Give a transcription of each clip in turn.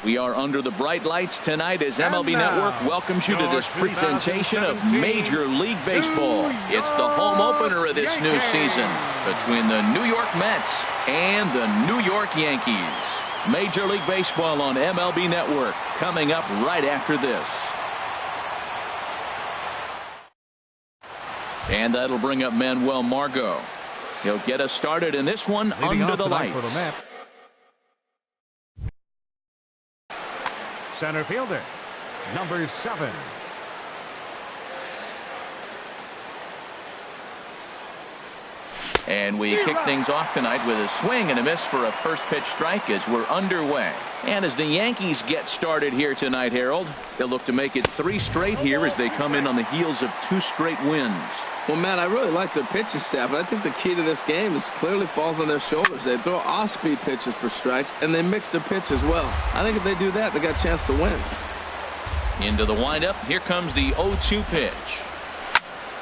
We are under the bright lights tonight as MLB Network welcomes you to this presentation of Major League Baseball. It's the home opener of this new season between the New York Mets and the New York Yankees. Major League Baseball on MLB Network coming up right after this. And that'll bring up Manuel Margot. He'll get us started in this one under the lights. Center fielder, number 7. And we kick things off tonight with a swing and a miss for a first pitch strike as we're underway. And as the Yankees get started here tonight, Harold, they'll look to make it 3 straight here as they come in on the heels of 2 straight wins. Well, Matt, I really like their pitching staff, but I think the key to this game is clearly falls on their shoulders. They throw off-speed pitches for strikes, and they mix their pitch as well. I think if they do that, they got a chance to win. Into the windup, here comes the 0-2 pitch.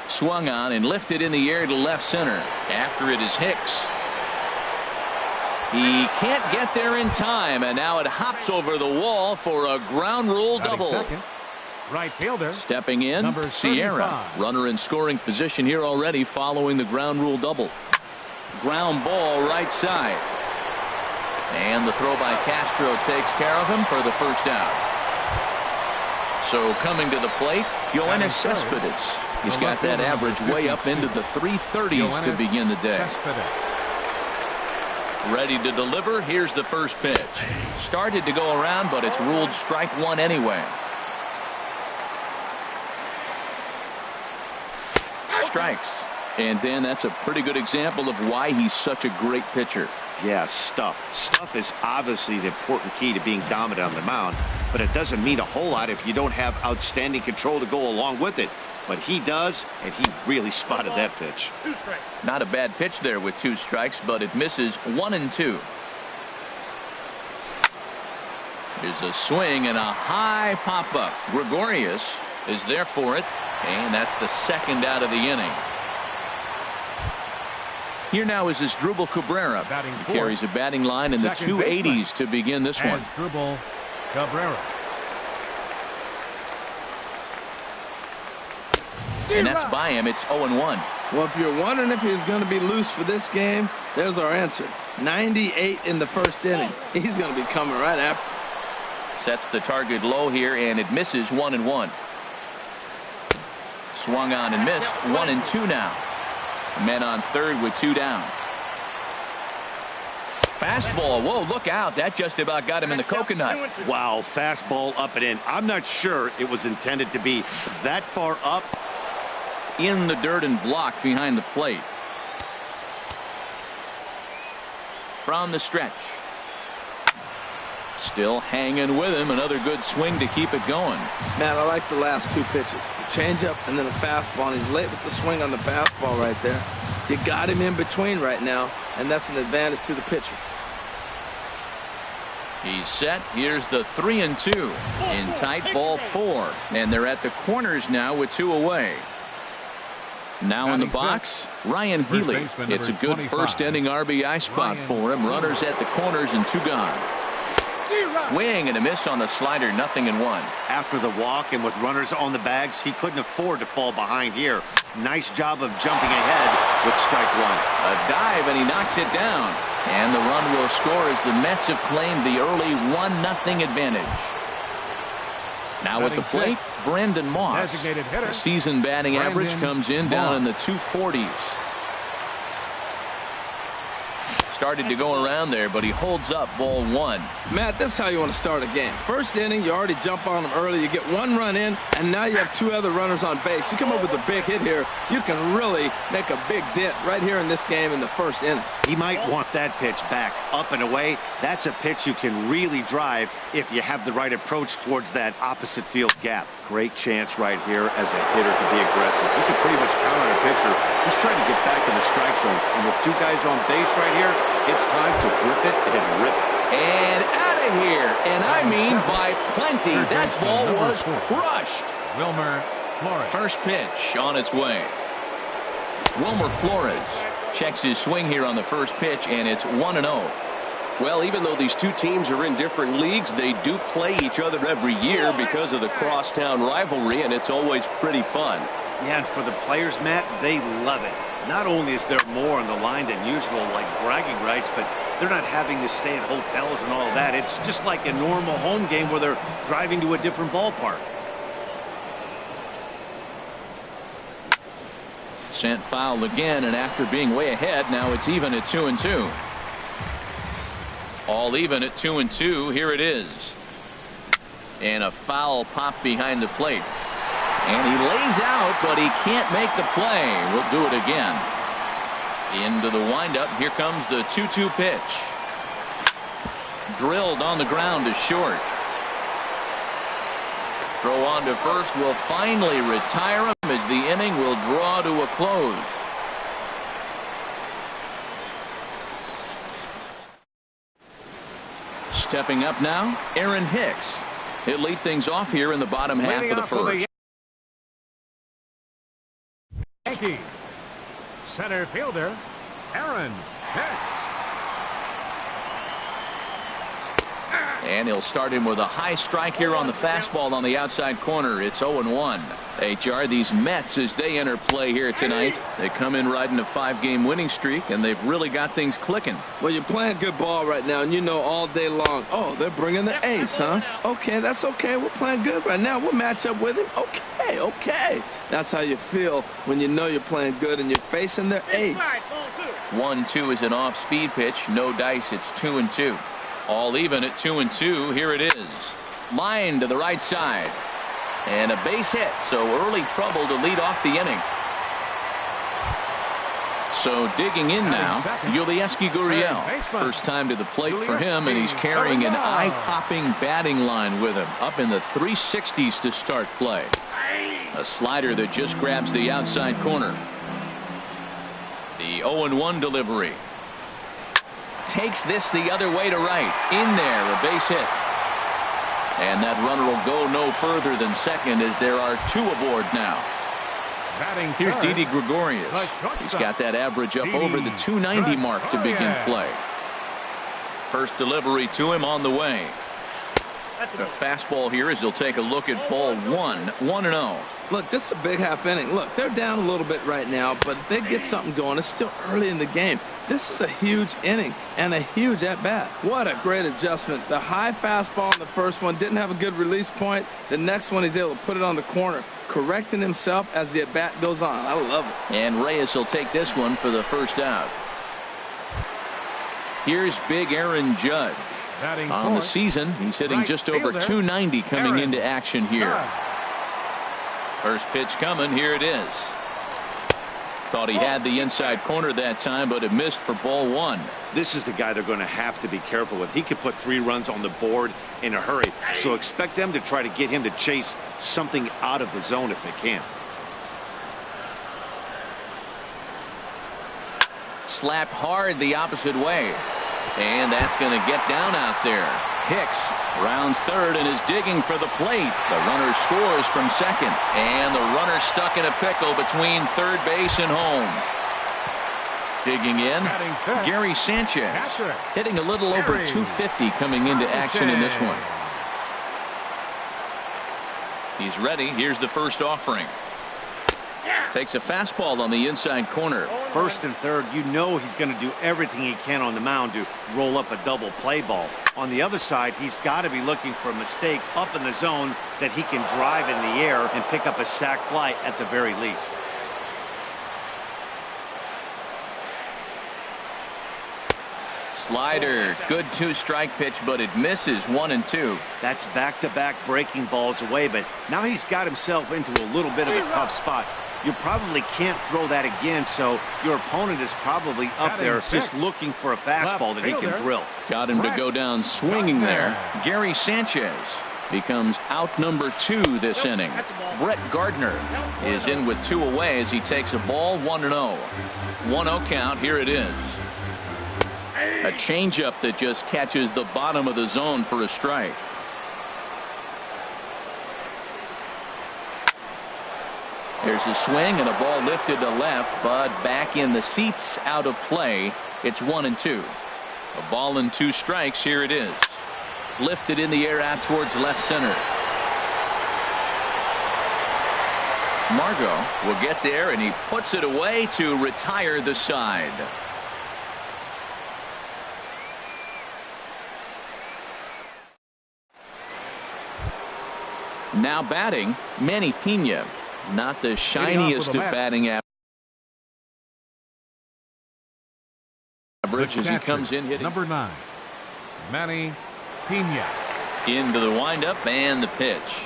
Swung on and lifted in the air to left center. After it is Hicks. He can't get there in time, and now it hops over the wall for a ground rule double. Second, right fielder. Stepping in, number Sierra. Runner in scoring position here already following the ground rule double. Ground ball right side. And the throw by Castro takes care of him for the first out. So coming to the plate, Yoenis Cespedes. He's got that average way up into the 330s to begin the day. Ready to deliver. Here's the first pitch. Started to go around, but it's ruled strike 1 anyway. Strikes. And Dan, that's a pretty good example of why he's such a great pitcher. Yeah, stuff. Stuff is obviously the important key to being dominant on the mound, but it doesn't mean a whole lot if you don't have outstanding control to go along with it. But he does, and he really spotted that pitch. 2 strikes. Not a bad pitch there with 2 strikes, but it misses 1 and 2. Here's a swing and a high pop-up. Gregorius is there for it, and that's the second out of the inning. Here now is Asdrubal Cabrera. He carries a batting line in the 280s to begin this one. Asdrubal Cabrera. And that's by him. It's 0-1. Well, if you're wondering if he's going to be loose for this game, there's our answer. 98 in the first inning. He's going to be coming right after. Sets the target low here, and it misses 1-1. Swung on and missed. 1-2 now. Men on third with 2 down. Fastball. Whoa, look out. That just about got him in the coconut. Wow, fastball up and in. I'm not sure it was intended to be that far up. In the dirt and blocked behind the plate. From the stretch. Still hanging with him. Another good swing to keep it going. Matt, I like the last 2 pitches. The changeup and then a fastball. And he's late with the swing on the fastball right there. You got him in between right now, and that's an advantage to the pitcher. He's set. Here's the 3-2 in tight ball 4. And they're at the corners now with 2 away. Now in the box, Ryan Healy. It's a good first inning RBI spot for him. Runners at the corners and 2 gone. Swing and a miss on the slider. 0-1. After the walk and with runners on the bags, he couldn't afford to fall behind here. Nice job of jumping ahead with strike 1. A dive and he knocks it down. And the run will score as the Mets have claimed the early 1-0 advantage. Now at the plate, Brandon Moss. The season batting average comes in down in the 240s. Started to go around there, but he holds up ball 1. Matt, this is how you want to start a game. First inning, you already jump on them early. You get 1 run in, and now you have 2 other runners on base. You come up with a big hit here. You can really make a big dent right here in this game in the first inning. He might want that pitch back up and away. That's a pitch you can really drive if you have the right approach towards that opposite field gap. Great chance right here as a hitter to be aggressive. You can pretty much count on a pitcher. He's trying to get back in the strike zone. And with 2 guys on base right here, it's time to grip it and rip it. And out of here. And I mean by plenty. That ball was crushed. Wilmer Flores. First pitch on its way. Wilmer Flores checks his swing here on the first pitch, and it's 1-0. Well, even though these two teams are in different leagues, they do play each other every year because of the crosstown rivalry, and it's always pretty fun. Yeah, and for the players, Matt, they love it. Not only is there more on the line than usual, like bragging rights, but they're not having to stay at hotels and all that. It's just like a normal home game where they're driving to a different ballpark. Sent foul again, and after being way ahead, now it's even at 2-2. All even at 2-2. Here it is. And a foul pop behind the plate. And he lays out, but he can't make the play. We'll do it again. Into the windup. Here comes the 2-2 pitch. Drilled on the ground to short. Throw on to first will finally retire him as the inning will draw to a close. Stepping up now, Aaron Hicks. He'll lead things off here in the bottom half of the first. Yankees. Center fielder, Aaron Hicks. And he'll start him with a high strike here on the fastball on the outside corner. It's 0-1. HR, these Mets, as they enter play here tonight, they come in riding a 5-game winning streak, and they've really got things clicking. Well, you're playing good ball right now, and you know all day long, oh, they're bringing the ace, huh? Okay, that's okay. We're playing good right now. We'll match up with him. Okay. That's how you feel when you know you're playing good and you're facing their ace. 1-2 is an off-speed pitch. No dice. It's 2-2. All even at 2-2. Here it is. Line to the right side. And a base hit. So early trouble to lead off the inning. So digging in now, Yulieski Gurriel. First time to the plate for him, and he's carrying an eye-popping batting line with him. Up in the 360s to start play. A slider that just grabs the outside corner. The 0-1 delivery. Takes this the other way to right. In there, a base hit. And that runner will go no further than second as there are 2 aboard now. Here's Didi Gregorius. He's got that average up over the 290 mark to begin play. First delivery to him on the way. A fastball here as he'll take a look at ball 1. 1-0. Look, this is a big half inning. Look, they're down a little bit right now, but if they get something going, it's still early in the game. This is a huge inning and a huge at-bat. What a great adjustment. The high fastball in the first one didn't have a good release point. The next one, he's able to put it on the corner, correcting himself as the at-bat goes on. I love it. And Reyes will take this one for the first out. Here's big Aaron Judge. On the season, he's hitting just over 290 coming into action here. First pitch coming. Here it is. Thought he had the inside corner that time, but it missed for ball 1. This is the guy they're going to have to be careful with. He could put 3 runs on the board in a hurry, so expect them to try to get him to chase something out of the zone if they can. Slapped hard the opposite way. And that's going to get down out there. Hicks rounds third and is digging for the plate. The runner scores from second. And the runner stuck in a pickle between third base and home. Digging in, Gary Sanchez. Hitting a little over 250 coming into action in this one. He's ready. Here's the first offering. Takes a fastball on the inside corner. First and third, you know he's going to do everything he can on the mound to roll up a double play ball. On the other side, he's got to be looking for a mistake up in the zone that he can drive in the air and pick up a sac fly at the very least. Slider, good 2-strike pitch, but it misses. 1-2. That's back-to-back breaking balls away, but now he's got himself into a little bit of a tough spot. You probably can't throw that again, so your opponent is probably up there just looking for a fastball that he can drill. Got him to go down swinging there. Gary Sanchez becomes out number 2 this inning. Brett Gardner is in with 2 away as he takes a ball. 1-0. 1-0 count. Here it is. A changeup that just catches the bottom of the zone for a strike. There's a swing and a ball lifted to left, but back in the seats, out of play. It's 1-2. A ball and 2 strikes. Here it is. Lifted in the air out towards left center. Margot will get there, and he puts it away to retire the side. Now batting, Manny Pena. Not the shiniest of batting average as he comes in hitting. Number 9, Manny Pena. Into the windup and the pitch.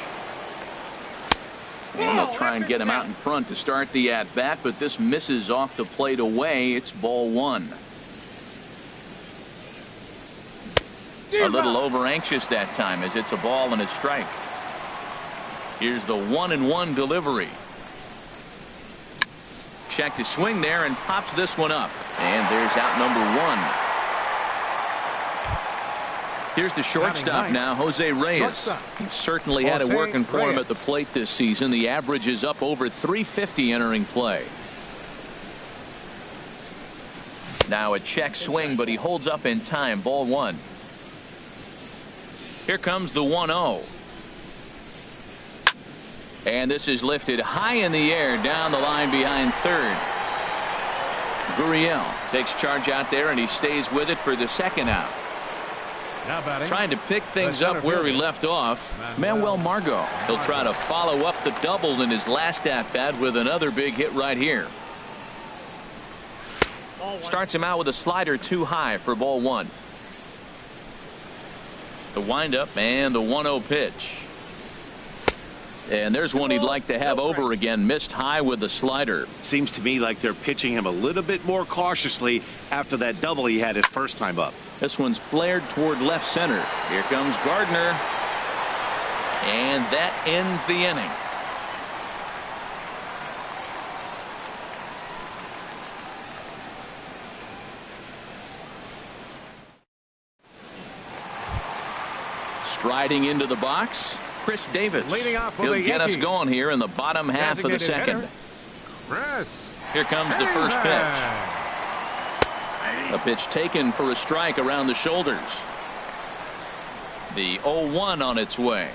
And they'll try and get him out in front to start the at-bat, but this misses off the plate away. It's ball 1. A little over anxious that time as it's a ball and a strike. Here's the 1-1 delivery. Check to swing there and pops this one up. And there's out number 1. Here's the shortstop now, Jose Reyes. He certainly had it working for him at the plate this season. The average is up over 350 entering play. Now a check swing, but he holds up in time. Ball 1. Here comes the 1-0. And this is lifted high in the air down the line behind third. Gurriel takes charge out there, and he stays with it for the second out. Now batting, trying to pick things up where he left off, Manuel Margot. He'll try to follow up the double in his last at-bat with another big hit right here. Starts him out with a slider too high for ball 1. The windup and the 1-0 pitch. And there's one he'd like to have over again. Missed high with the slider. Seems to me like they're pitching him a little bit more cautiously after that double he had his first time up. This one's flared toward left center. Here comes Gardner. And that ends the inning. Striding into the box, Chris Davis. He'll get us going here in the bottom half of the second. Here comes the first pitch. A pitch taken for a strike around the shoulders. The 0-1 on its way.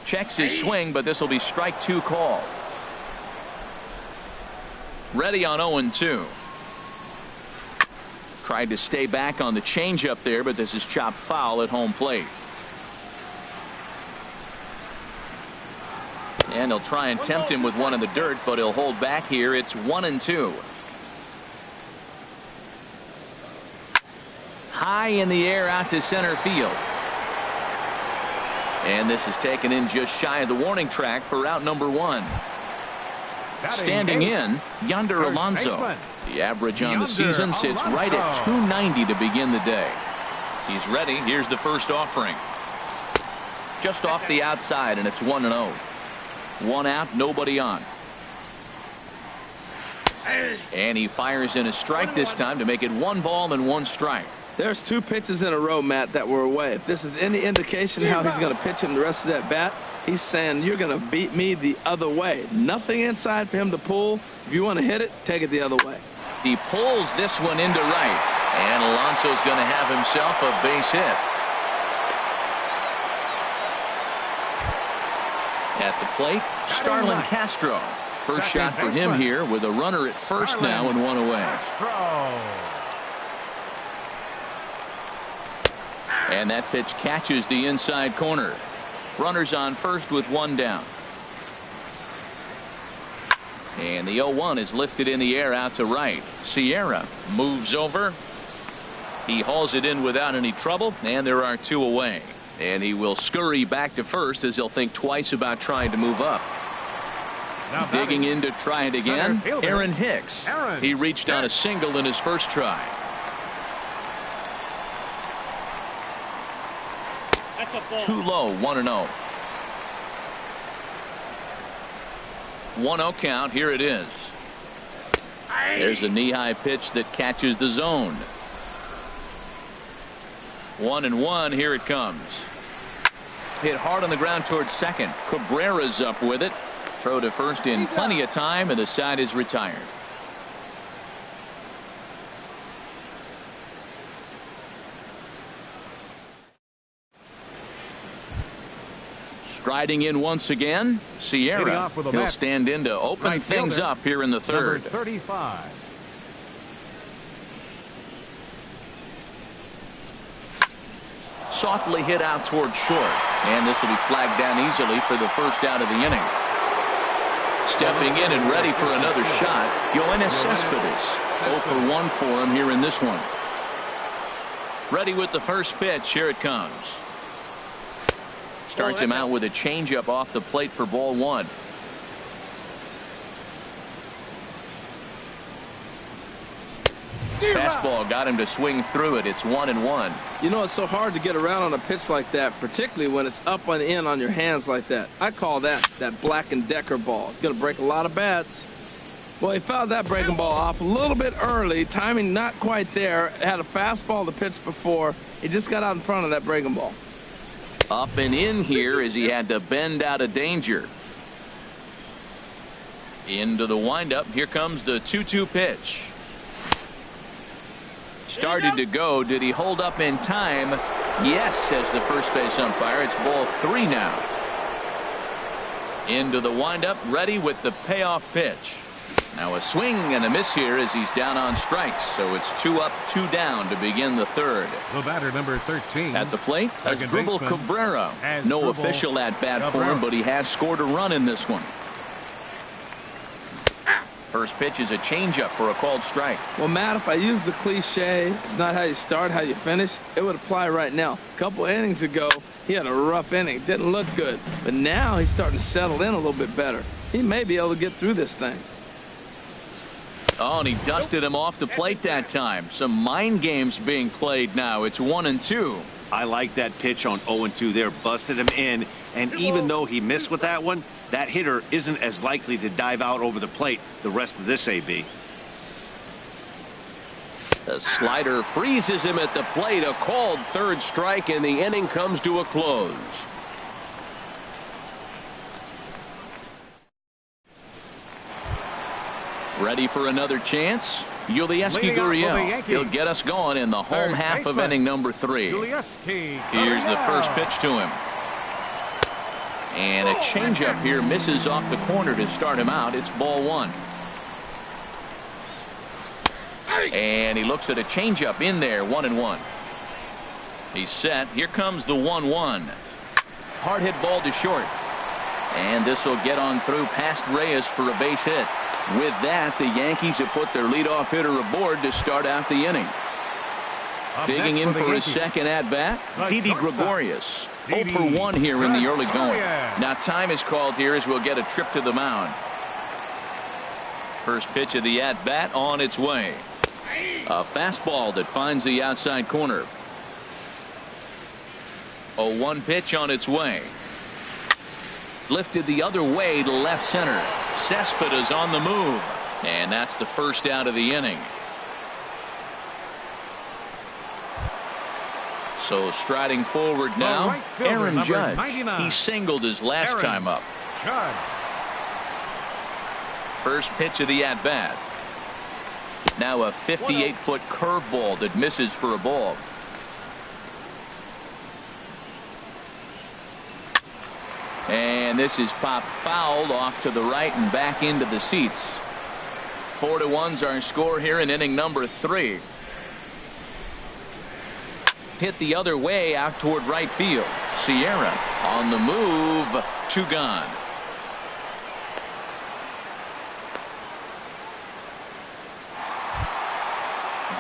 Checks his swing, but this will be strike 2 call. Ready on 0-2. Tried to stay back on the changeup there, but this is chopped foul at home plate. And he'll try and tempt him with one in the dirt, but he'll hold back here. It's 1-2. High in the air out to center field. And this is taken in just shy of the warning track for out number 1. Standing in, Yonder Alonso. The average on the season sits right at 290 to begin the day. He's ready. Here's the first offering. Just off the outside, and it's 1-0. 1 out, nobody on. And he fires in a strike this time to make it 1 ball and 1 strike. There's 2 pitches in a row, Matt, that were away. If this is any indication how he's going to pitch him the rest of that bat, he's saying you're going to beat me the other way. Nothing inside for him to pull. If you want to hit it, take it the other way. He pulls this one into right, and Alonso's going to have himself a base hit. At the plate, Starlin Castro. First shot for him here with a runner at first now and 1 away. And that pitch catches the inside corner. Runners on first with 1 down. And the 0-1 is lifted in the air out to right. Sierra moves over. He hauls it in without any trouble, and there are 2 away. And he will scurry back to first as he'll think twice about trying to move up. Now digging in to try it again, Aaron Hicks. Aaron He reached on a single in his first try. That's a ball. Too low, 1-0. 1-0 count. Here it is. There's a knee-high pitch that catches the zone. 1-1. Here it comes. Hit hard on the ground towards second. Cabrera's up with it. Throw to first in plenty of time, and the side is retired. Striding in once again, Sierra. He'll stand in to open things up here in the third. Number 35. Softly hit out toward short, and this will be flagged down easily for the first out of the inning. Stepping in and ready for another shot, Yoenis Cespedes. 0 for 1 for him here in this one. Ready with the first pitch. Here it comes. Starts him out with a changeup off the plate for ball 1. Fastball got him to swing through it. It's 1-1. You know, it's so hard to get around on a pitch like that, particularly when it's up and in on your hands like that. I call that Black & Decker ball. It's going to break a lot of bats. Well, he fouled that breaking ball off a little bit early. Timing not quite there. Had a fastball the pitch before. He just got out in front of that breaking ball. Up and in here as he had to bend out of danger. Into the windup. Here comes the 2-2 pitch. Started to go. Did he hold up in time? Yes, says the first base umpire. It's ball 3 now. Into the windup, ready with the payoff pitch. Now a swing and a miss here as he's down on strikes. So it's 2 up, 2 down to begin the third. The batter, number 13. At the plate, Asdrubal Cabrera. No official at bat for him, but he has scored a run in this one. First pitch is a changeup for a called strike. Well, Matt, if I use the cliche, it's not how you start, how you finish, it would apply right now. A couple innings ago, he had a rough inning. Didn't look good. But now he's starting to settle in a little bit better. He may be able to get through this thing. Oh, and he dusted him off the plate that time. Some mind games being played now. It's 1-2. I like that pitch on 0-2 there. Busted him in. And even though he missed with that one, that hitter isn't as likely to dive out over the plate the rest of this AB. The slider freezes him at the plate. A called third strike, and the inning comes to a close. Ready for another chance? Yulieski Gurriel. He'll get us going in the home half of inning number 3. Here's the first pitch to him. And a changeup here misses off the corner to start him out. It's ball 1. And he looks at a changeup in there. 1-1. He's set. Here comes the 1-1. Hard hit ball to short. And this will get on through past Reyes for a base hit. With that, the Yankees have put their leadoff hitter aboard to start out the inning. Digging in for his second at-bat, Didi Gregorius. 0 for 1 here in the early going. Now time is called here as we'll get a trip to the mound. First pitch of the at-bat on its way. A fastball that finds the outside corner. 0-1 pitch on its way. Lifted the other way to left center. Cespedes on the move. And that's the first out of the inning. So striding forward now, right fielder, Aaron Judge. 99. He singled his last time up. Judge. First pitch of the at-bat. Now a 58-foot curveball that misses for a ball. And this is popped fouled off to the right and back into the seats. 4-1's our score here in inning number 3. Hit the other way out toward right field. Sierra on the move. 2 gone.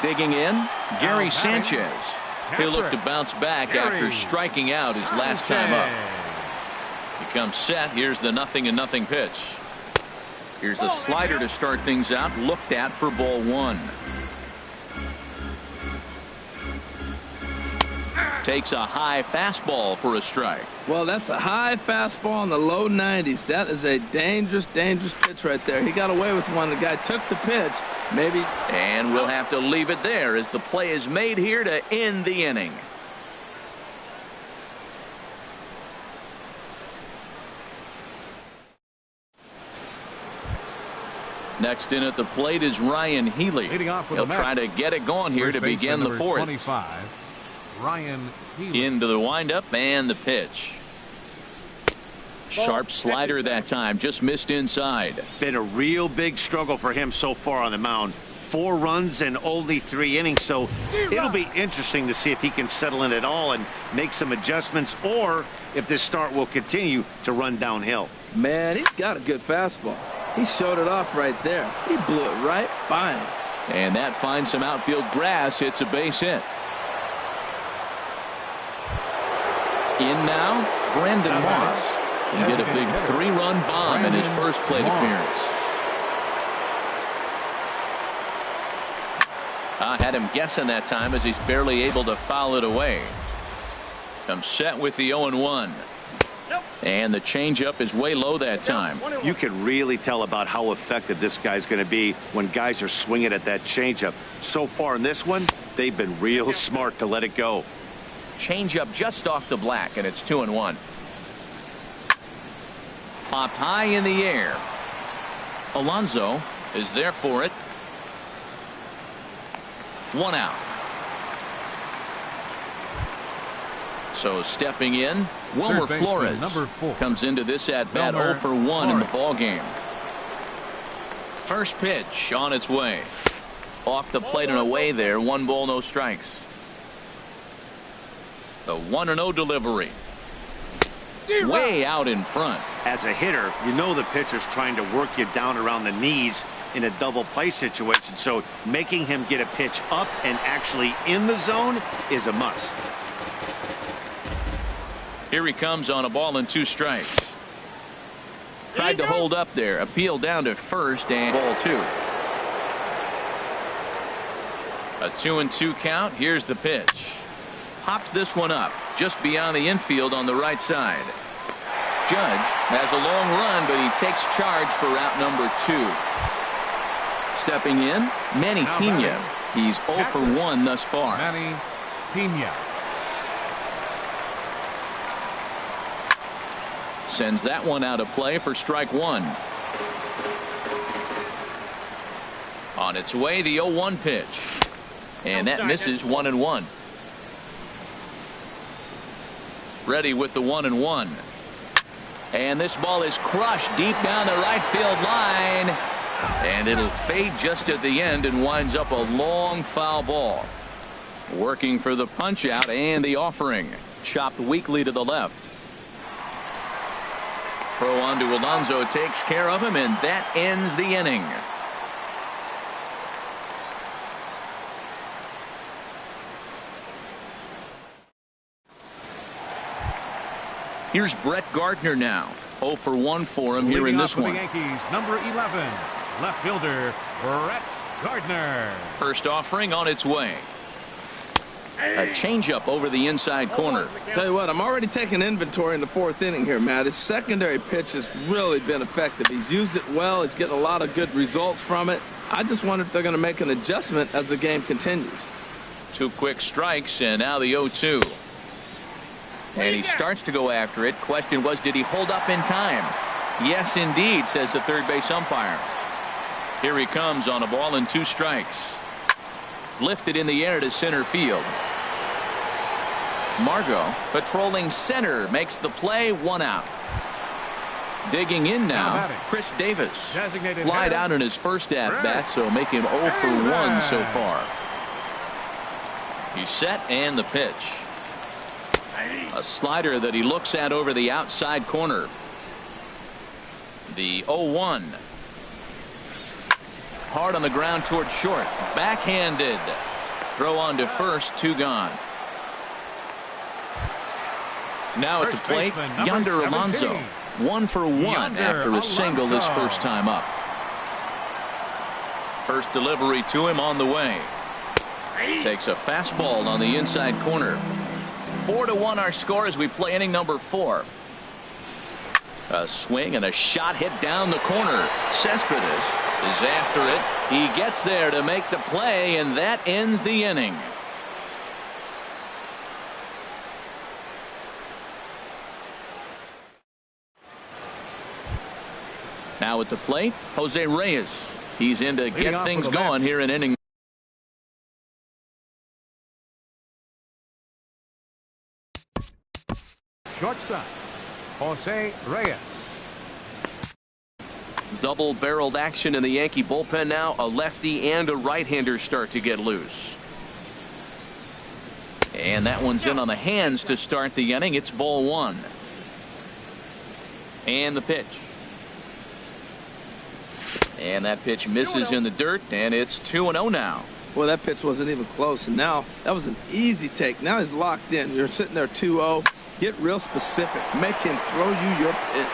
Digging in, Gary Sanchez. He'll look to bounce back after striking out his last time up. He comes set. Here's the 0-0 pitch. Here's a slider to start things out. Looked at for ball 1. Takes a high fastball for a strike. Well, that's a high fastball in the low 90s. That is a dangerous, dangerous pitch right there. He got away with one. The guy took the pitch. Maybe. And we'll have to leave it there as the play is made here to end the inning. Next in at the plate is Ryan Healy. He'll try to get it going here to begin the 4th. 25, Ryan Healy. Into the windup and the pitch. Sharp slider that time, just missed inside. Been a real big struggle for him so far on the mound. 4 runs and only 3 innings, so it'll be interesting to see if he can settle in at all and make some adjustments, or if this start will continue to run downhill. Man, he's got a good fastball. He showed it off right there. He blew it right by him. And that finds some outfield grass. It's a base hit. In now, Brandon Moss. He hit a big 3-run bomb in his first plate appearance. I had him guessing that time as he's barely able to foul it away. Comes set with the 0-1. And the changeup is way low that time. You can really tell about how effective this guy's going to be when guys are swinging at that changeup. So far in this one, they've been real smart to let it go. Changeup just off the black, and it's 2-1. Popped high in the air. Alonso is there for it. 1 out. So stepping in, Wilmer Flores comes into this at bat 0 for 1 in the ball game. First pitch on its way. Off the plate and away there. 1 ball, no strikes. The 1-0 delivery. Way out in front. As a hitter, you know the pitcher's trying to work you down around the knees in a double play situation, so making him get a pitch up and actually in the zone is a must. Here he comes on a ball and 2 strikes. Tried to hold up there. Appeal down to first and ball 2. A 2-2 count. Here's the pitch. Pops this one up just beyond the infield on the right side. Judge has a long run, but he takes charge for route number 2. Stepping in, Manny Pena. He's 0 for 1 thus far. Manny Pena. Sends that one out of play for strike 1. On its way, the 0-1 pitch. And that misses 1-1. Ready with the 1-1. And this ball is crushed deep down the right field line. And it'll fade just at the end and winds up a long foul ball. Working for the punch out and the offering. Chopped weakly to the left. Throw on to Alonso takes care of him, and that ends the inning. Here's Brett Gardner now. 0 for 1 for him here in this one. The Yankees, number 11, left fielder Brett Gardner. First offering on its way. A changeup over the inside corner. Tell you what, I'm already taking inventory in the 4th inning here, Matt. His secondary pitch has really been effective. He's used it well. He's getting a lot of good results from it. I just wonder if they're going to make an adjustment as the game continues. 2 quick strikes, and now the 0-2. And he starts to go after it. Question was, did he hold up in time? Yes, indeed, says the third base umpire. Here he comes on a ball and 2 strikes. Lifted in the air to center field. Margot patrolling center makes the play. 1 out. Digging in now, Chris Davis. Flied out in his first at bat, so make him 0 for 1 so far. He's set and the pitch. A slider that he looks at over the outside corner. The 0-1. Hard on the ground toward short. Backhanded. Throw on to first. 2 gone. Now at the plate, Yonder Alonso. 1 for 1 after a single his first time up. First delivery to him on the way. Takes a fastball on the inside corner. 4-1 our score as we play inning number 4. A swing and a shot hit down the corner. Cespedes is after it. He gets there to make the play, and that ends the inning. Now at the plate, Jose Reyes. He's in to get things going here in inning. Shortstop, Jose Reyes. Double-barreled action in the Yankee bullpen now. A lefty and a right-hander start to get loose. And that one's in on the hands to start the inning. It's ball one. And the pitch. And that pitch misses in the dirt, and it's 2-0 now. Well, that pitch wasn't even close, and now that was an easy take. Now he's locked in. You're sitting there 2-0. Get real specific. Make him throw you your pitch.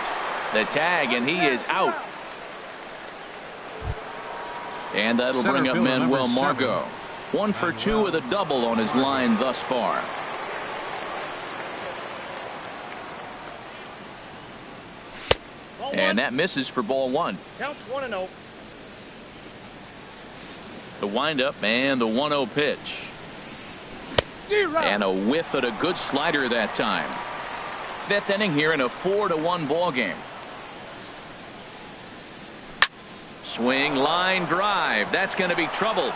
The tag, and he is out. And that'll bring up Manuel Margot. 1 for 2 with a double on his line thus far. And that misses for ball one. Counts 1-0. The windup and the 1-0 pitch. And a whiff at a good slider that time. 5th inning here in a 4-1 ball game. Swing, line drive. That's going to be trouble.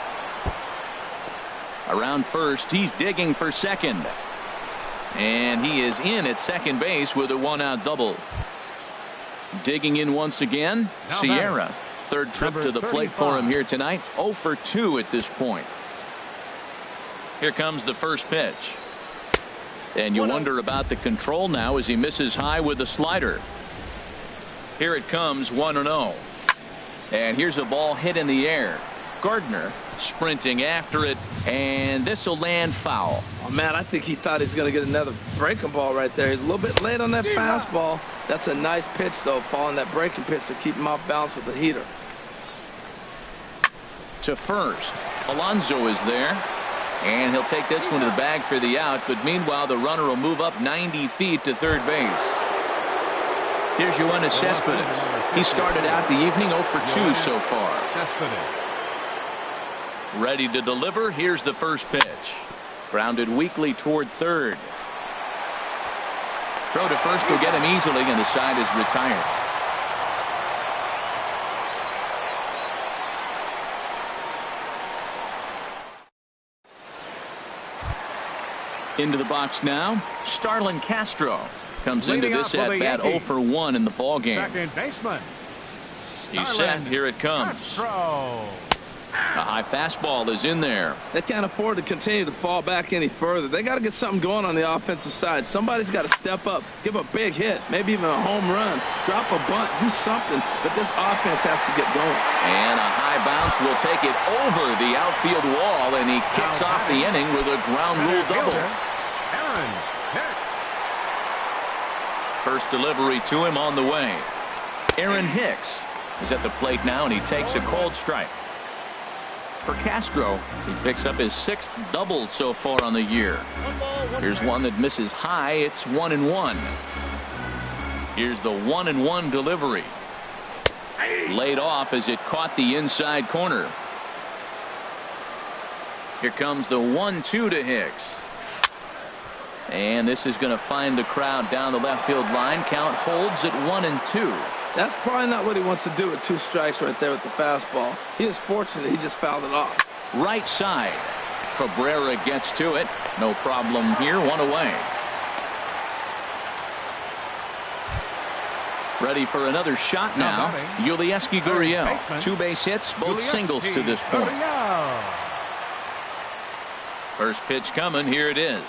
Around first, he's digging for second. And he is in at second base with a 1-out double. Digging in once again, Sierra. Third trip to the plate for him here tonight. 0 for 2 at this point. Here comes the first pitch. And you wonder about the control now as he misses high with the slider. Here it comes, 1-0. And here's a ball hit in the air. Gardner sprinting after it, and this will land foul. Oh, man, I think he thought he was going to get another breaking ball right there. He's a little bit late on that fastball. That's a nice pitch, though, following that breaking pitch to keep him off balance with the heater. To first, Alonso is there, and he'll take this one to the bag for the out, but meanwhile the runner will move up 90 feet to third base. Here's Yoenis Cespedes. He started out the evening 0 for 2 so far. Ready to deliver. Here's the first pitch. Grounded weakly toward third. Throw to first will get him easily, and the side is retired. Into the box now, Starlin Castro comes into this at bat 0 for 1 in the ball game. Second baseman. He's set. Here it comes. Castro. A high fastball is in there. They can't afford to continue to fall back any further. They got to get something going on the offensive side. Somebody's got to step up, give a big hit, maybe even a home run, drop a bunt, do something. But this offense has to get going. And a high bounce will take it over the outfield wall, and he kicks off the inning with a ground rule double. Aaron Hicks. First delivery to him on the way. Aaron Hicks is at the plate now, and he takes a cold strike. For Castro, he picks up his 6th double so far on the year. Here's one that misses high. It's 1-1. Here's the 1-1 delivery. Laid off as it caught the inside corner. Here comes the 1-2 to Hicks. And this is going to find the crowd down the left field line. Count holds at 1-2. That's probably not what he wants to do with 2 strikes right there with the fastball. He is fortunate he just fouled it off. Right side. Cabrera gets to it. No problem here. 1 away. Ready for another shot now. Yulieski Gurriel. 2 base hits, both singles to this point. First pitch coming. Here it is.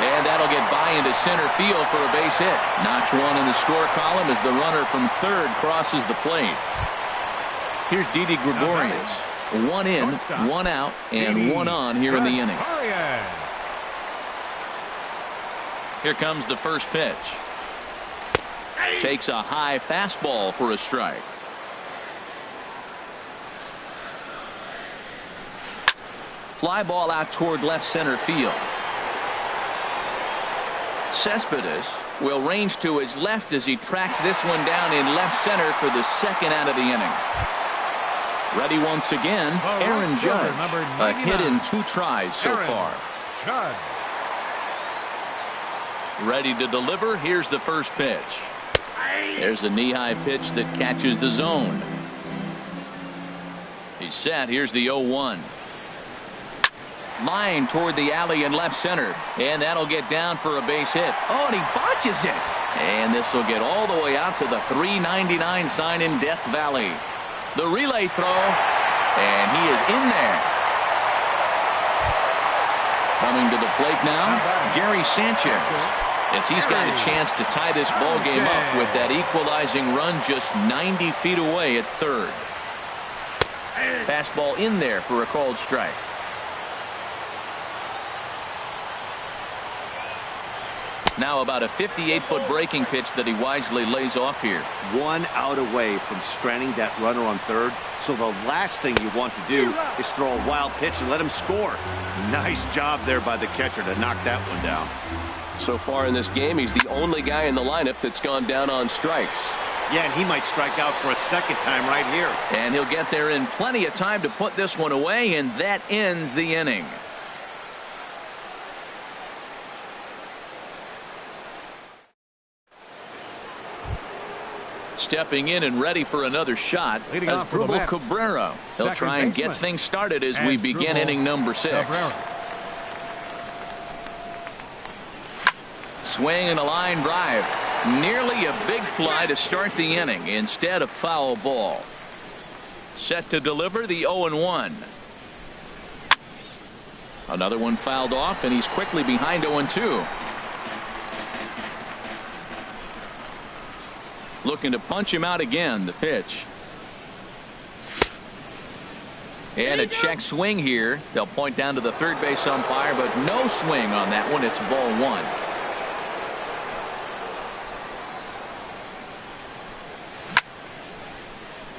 And that'll get by into center field for a base hit. Notch 1 in the score column as the runner from third crosses the plate. Here's Didi Gregorius. 1 in, 1 out, and 1 on here in the inning. Here comes the first pitch. Takes a high fastball for a strike. Fly ball out toward left center field. Cespedes will range to his left as he tracks this one down in left center for the 2nd out of the inning. Ready once again, Aaron Judge. A hit in 2 tries so far. Ready to deliver. Here's the first pitch. There's a knee-high pitch that catches the zone. He's set. Here's the 0-1. Line toward the alley in left center. And that'll get down for a base hit. Oh, and he botches it. And this will get all the way out to the 399 sign in Death Valley. The relay throw. And he is in there. Coming to the plate now, Gary Sanchez. As he's got a chance to tie this ball game up with that equalizing run just 90 feet away at third. Fastball in there for a called strike. Now about a 58-foot breaking pitch that he wisely lays off here. 1 out away from stranding that runner on third. So the last thing you want to do is throw a wild pitch and let him score. Nice job there by the catcher to knock that one down. So far in this game, he's the only guy in the lineup that's gone down on strikes. Yeah, and he might strike out for a second time right here. And he'll get there in plenty of time to put this one away, and that ends the inning. Stepping in and ready for another shot Leading as off for the Dribble Mets, Cabrera. He'll second try and get baseman, things started as we begin Dribble inning number 6. Cabrera. Swing and a line drive. Nearly a big fly to start the inning instead of foul ball. Set to deliver the 0-1. Another one fouled off, and he's quickly behind 0-2. Looking to punch him out again. The pitch. And a check swing here. They'll point down to the third base umpire, but no swing on that one. It's ball 1.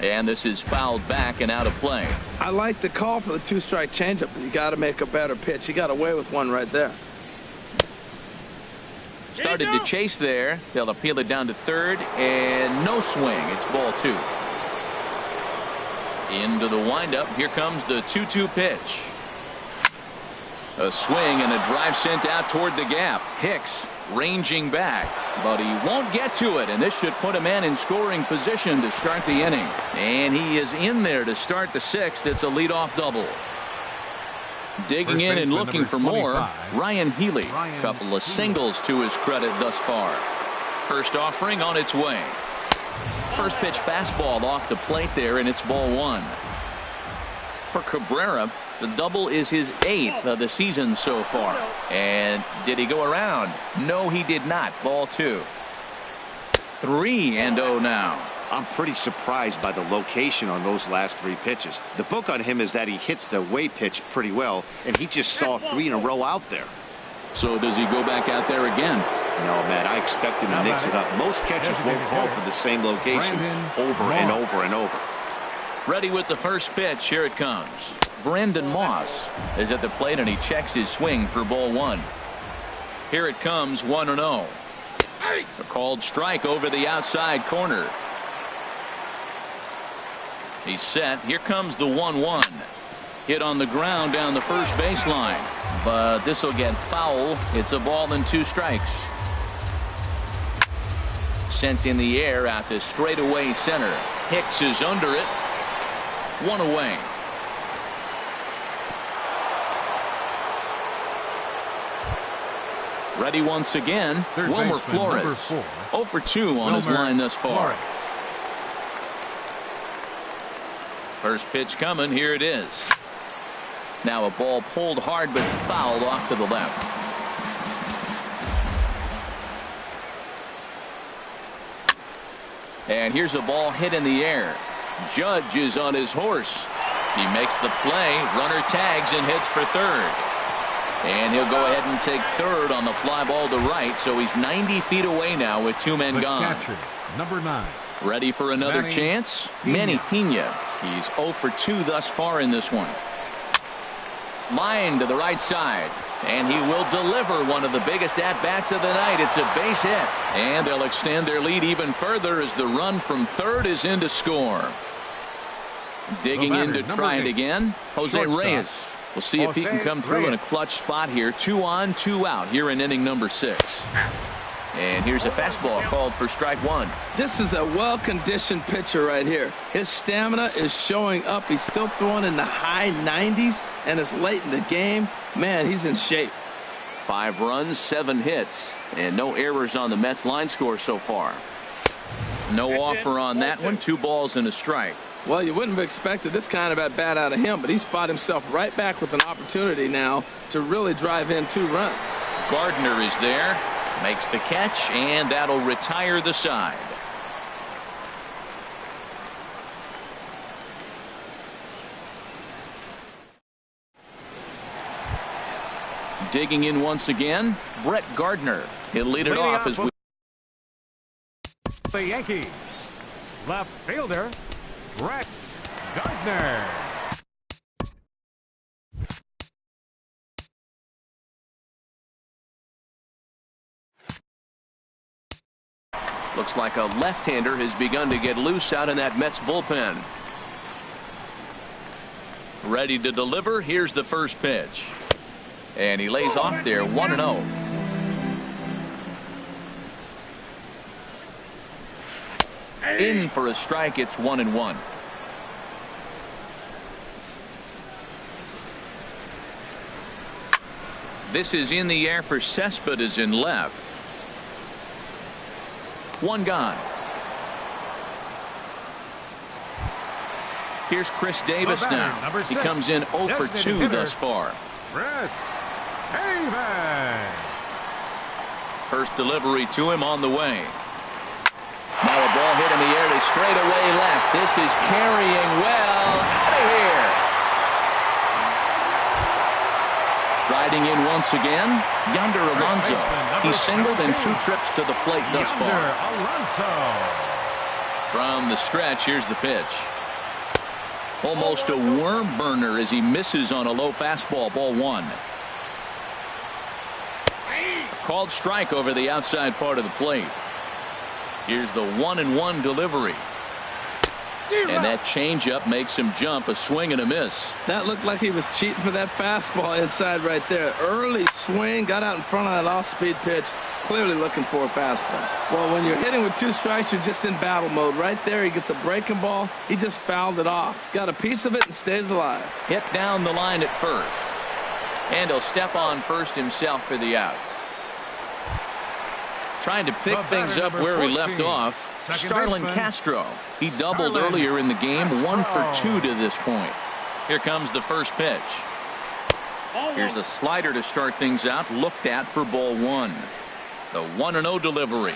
And this is fouled back and out of play. I like the call for the 2-strike changeup, but you got to make a better pitch. He got away with one right there. Started to chase there. They'll appeal it down to third, and no swing. It's ball 2. Into the windup. Here comes the 2-2 pitch. A swing and a drive sent out toward the gap. Hicks ranging back, but he won't get to it, and this should put a man in scoring position to start the inning. And he is in there to start the 6th. It's a leadoff double. Digging in and looking for more, Ryan Healy. Couple of singles to his credit thus far. First offering on its way. First pitch fastball off the plate there, and it's ball 1. For Cabrera, the double is his 8th of the season so far. And did he go around? No, he did not. Ball 2. 3-0 now. I'm pretty surprised by the location on those last 3 pitches. The book on him is that he hits the way pitch pretty well, and he just saw 3 in a row out there. So does he go back out there again? No, Matt, I expect him to mix it up. Most catchers won't call for the same location over and over and over. Ready with the first pitch. Here it comes. Brandon Moss is at the plate, and he checks his swing for ball 1. Here it comes, 1-0. A called strike over the outside corner. He's set. Here comes the 1-1. Hit on the ground down the first baseline, but this will get foul. It's a ball and 2 strikes. Sent in the air out to straightaway center. Hicks is under it. 1 away. Ready once again. Third Wilmer baseman, Flores. number 4. 0 for 2 on his line thus far. Flores. First pitch coming. Here it is. Now a ball pulled hard but fouled off to the left. And here's a ball hit in the air. Judge is on his horse. He makes the play. Runner tags and hits for third. And he'll go ahead and take third on the fly ball to right. So he's 90 feet away now with 2 men gone. Catcher, number 9. Ready for another Manny chance? Pena. Manny Pena. He's 0 for 2 thus far in this one. Line to the right side. And he will deliver one of the biggest at-bats of the night. It's a base hit. And they'll extend their lead even further as the run from third is in to score. Digging in to try it again, Jose Shortstop. Reyes. We'll see if he can come through in a clutch spot here. 2 on, 2 out here in inning number 6. And here's a fastball called for strike one. This is a well-conditioned pitcher right here. His stamina is showing up. He's still throwing in the high 90s, and it's late in the game. Man, he's in shape. 5 runs, 7 hits, and no errors on the Mets line score so far. No offer on that one. 2 balls and a strike. Well, you wouldn't have expected this kind of at bat out of him, but he's fought himself right back with an opportunity now to really drive in 2 runs. Gardner is there, makes the catch, and that'll retire the side. Digging in once again, Brett Gardner. He'll lead it off as we. The Yankees. Left fielder, Brett Gardner. Looks like a left-hander has begun to get loose out in that Mets bullpen. Ready to deliver. Here's the first pitch. And he lays off there, 1-0. In for a strike. It's 1-1. This is in the air for Cespedes in left. 1 gone. Here's Chris Davis now. He comes in 0 for 2 thus far. Chris Davis. First delivery to him on the way. Now a ball hit in the air to straightaway left. This is carrying well out of here. Riding in once again, Yonder Alonso. He's singled in 2 trips to the plate thus far. From the stretch, here's the pitch. Almost a worm burner as he misses on a low fastball, ball 1. Called strike over the outside part of the plate. Here's the 1-1 delivery. And that changeup makes him jump. A swing and a miss. That looked like he was cheating for that fastball inside right there. Early swing, got out in front of that off-speed pitch. Clearly looking for a fastball. Well, when you're hitting with 2 strikes, you're just in battle mode. Right there, he gets a breaking ball. He just fouled it off. Got a piece of it and stays alive. Hit down the line at first. And he'll step on first himself for the out. Trying to pick things up where he left off. Starlin Castro. He doubled earlier in the game, 1 for 2 to this point. Here comes the first pitch. Here's a slider to start things out, looked at for ball 1. The 1-0 delivery.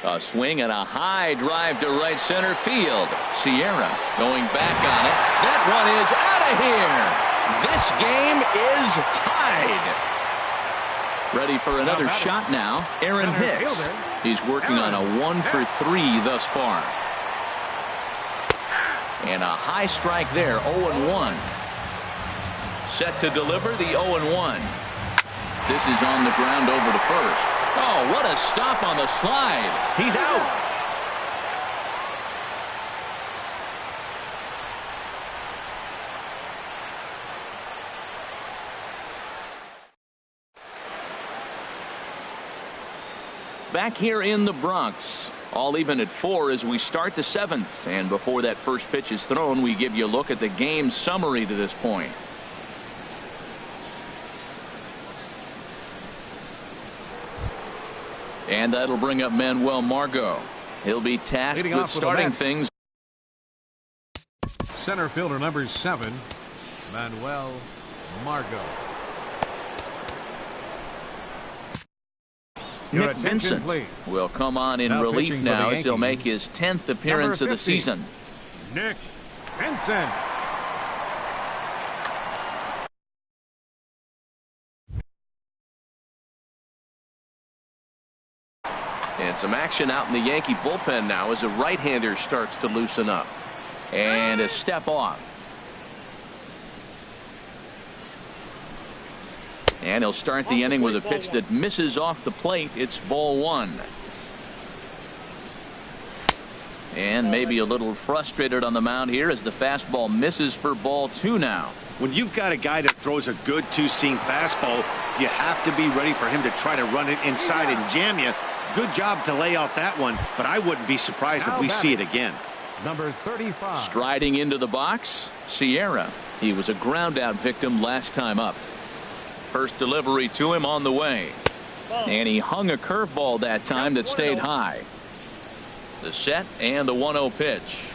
A swing and a high drive to right center field. Sierra going back on it. That one is out of here. This game is tied. Ready for another shot now, Aaron Hicks. He's working on a 1 for 3 thus far. And a high strike there, 0-1. Set to deliver the 0-1. This is on the ground over to first. Oh, what a stop on the slide. He's out. Back here in the Bronx, all even at 4 as we start the 7th. And before that first pitch is thrown, we give you a look at the game summary to this point. And that'll bring up Manuel Margot. He'll be tasked with starting things. Center fielder number 7, Manuel Margot. Nick Vincent will come on in relief now as he'll make his 10th appearance of the season. Nick Vincent. And some action out in the Yankee bullpen now as a right-hander starts to loosen up. And a step off. And he'll start the inning with a pitch that misses off the plate. It's ball 1. And maybe a little frustrated on the mound here as the fastball misses for ball 2 now. When you've got a guy that throws a good two-seam fastball, you have to be ready for him to try to run it inside and jam you. Good job to lay out that one, but I wouldn't be surprised if we see it again. Number 35. Striding into the box, Sierra. He was a ground-out victim last time up. First delivery to him on the way. And he hung a curveball that time that stayed high. The set and the 1-0 pitch.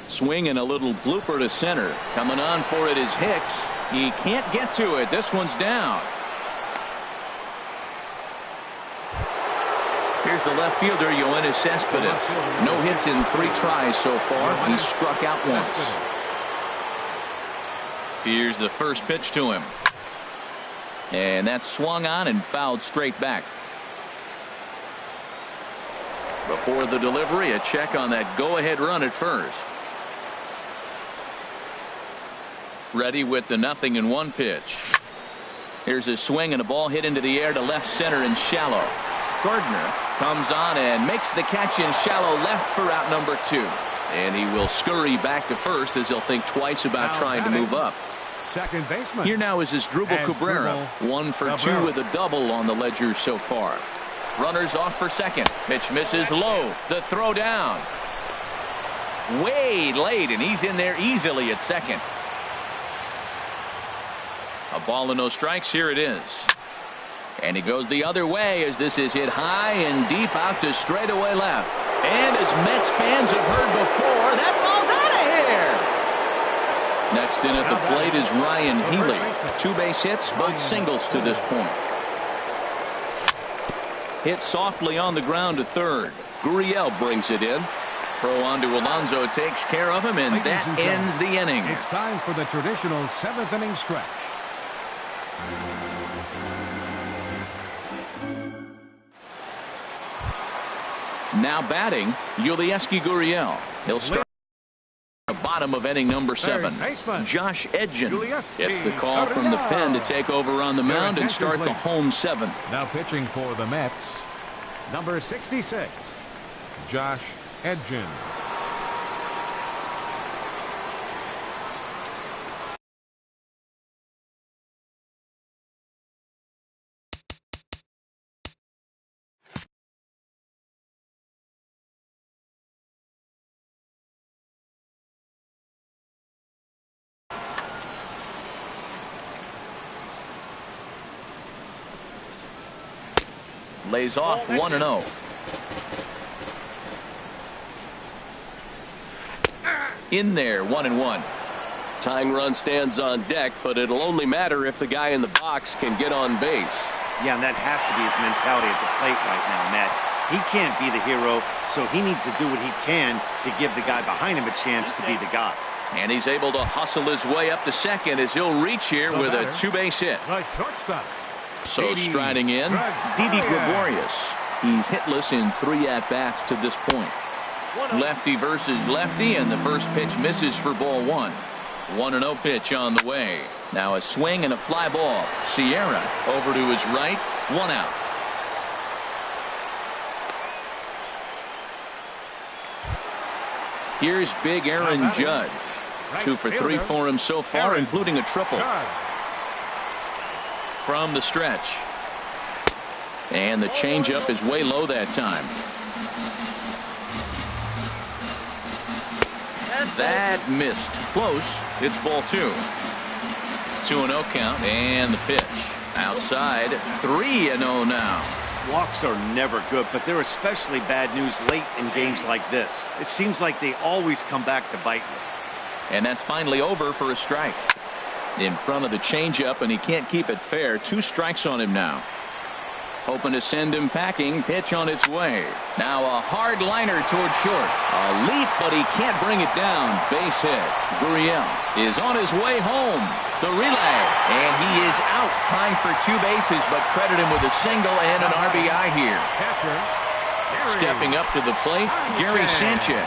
Swing and a little blooper to center. Coming on for it is Hicks. He can't get to it. This one's down. Here's the left fielder, Yoenis Cespedes. No hits in 3 tries so far. He's struck out once. Here's the first pitch to him. And that's swung on and fouled straight back. Before the delivery, a check on that go-ahead run at first. Ready with the 0-1 pitch. Here's a swing and a ball hit into the air to left center and shallow. Gardner comes on and makes the catch in shallow left for out number 2. And he will scurry back to first as he'll think twice about trying to move up. Second baseman. Here now is Asdrubal Cabrera. 1 for 2 with a double on the ledger so far. Runners off for second. Pitch misses low. The throw down. Way late, and he's in there easily at second. A ball and no strikes. Here it is. And he goes the other way as this is hit high and deep out to straightaway left. And as Mets fans have heard before, that ball's out of here. Next in at the plate is Ryan Healy. 2 base hits, both singles to this point. Hit softly on the ground to third. Gurriel brings it in. Throw on to Alonso takes care of him, and that ends the inning. It's time for the traditional 7th inning stretch. Now batting, Yulieski Gurriel. He'll start at the bottom of inning number 7. Josh Edgin gets the call from the pen to take over on the mound and start the home 7th. Now pitching for the Mets, number 66, Josh Edgin. Lays off 1-0. In there, 1-1. Tying run stands on deck, but it'll only matter if the guy in the box can get on base. Yeah, and that has to be his mentality at the plate right now, Matt. He can't be the hero, so he needs to do what he can to give the guy behind him a chance to be the guy. And he's able to hustle his way up to second as he'll reach here with a 2-base hit. The shortstop. So striding in, Didi Gregorius. He's hitless in 3 at-bats to this point. Lefty versus lefty, and the first pitch misses for ball 1. 1-0 pitch on the way. Now a swing and a fly ball. Sierra over to his right, 1 out. Here's big Aaron Judge. 2 for 3 for him so far, including a triple. From the stretch. And the changeup is way low that time. That missed. Close. It's ball 2. 2-0 count, and the pitch. Outside, 3-0 now. Walks are never good, but they're especially bad news late in games like this. It seems like they always come back to bite you. And that's finally over for a strike. In front of the changeup, and he can't keep it fair. 2 strikes on him now. Hoping to send him packing. Pitch on its way. Now a hard liner toward short. A leap, but he can't bring it down. Base hit. Gurriel is on his way home. The relay. And he is out trying for 2 bases, but credit him with a single and an RBI here. Stepping up to the plate, Gary Sanchez.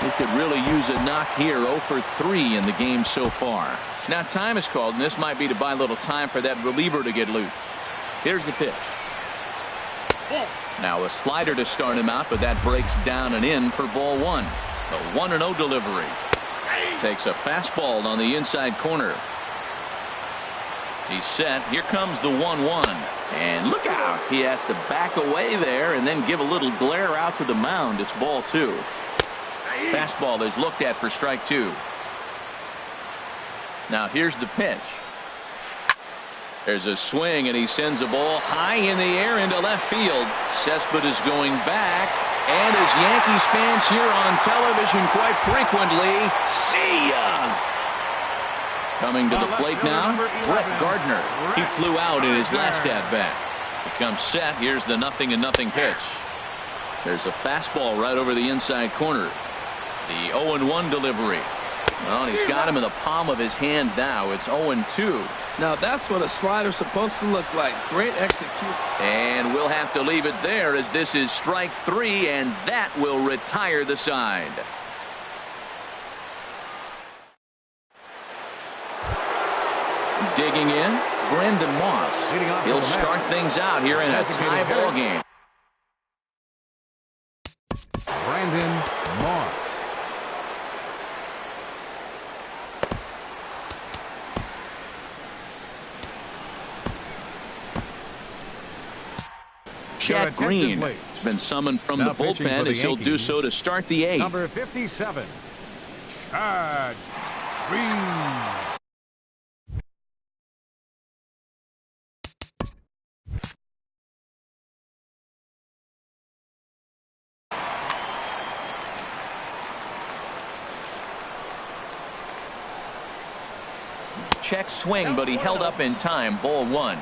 He could really use a knock here. 0 for 3 in the game so far. Now time is called, and this might be to buy a little time for that reliever to get loose. Here's the pitch. Now a slider to start him out, but that breaks down and in for ball 1. The 1-0 delivery. Takes a fastball on the inside corner. He's set. Here comes the 1-1. And look out. He has to back away there and then give a little glare out to the mound. It's ball 2. Fastball is looked at for strike 2. Now here's the pitch. There's a swing, and he sends a ball high in the air into left field. Cespedes going back. And as Yankees fans hear on television quite frequently, see ya! Coming to the plate now, Brett Gardner. He flew out in his last at-bat. Becomes set. Here's the 0-0 pitch. There's a fastball right over the inside corner. The 0-1 delivery. Well, he's got him in the palm of his hand now. It's 0-2. Now that's what a slider's supposed to look like. Great execution. And we'll have to leave it there as this is strike 3, and that will retire the side. Digging in, Brendan Moss. He'll start things out here in a tie ball game. Brandon Moss. Chad Green has been summoned from the bullpen as he'll do so to start the 8th. Number 57, Chad Green. Check swing, but he held up in time. Ball 1.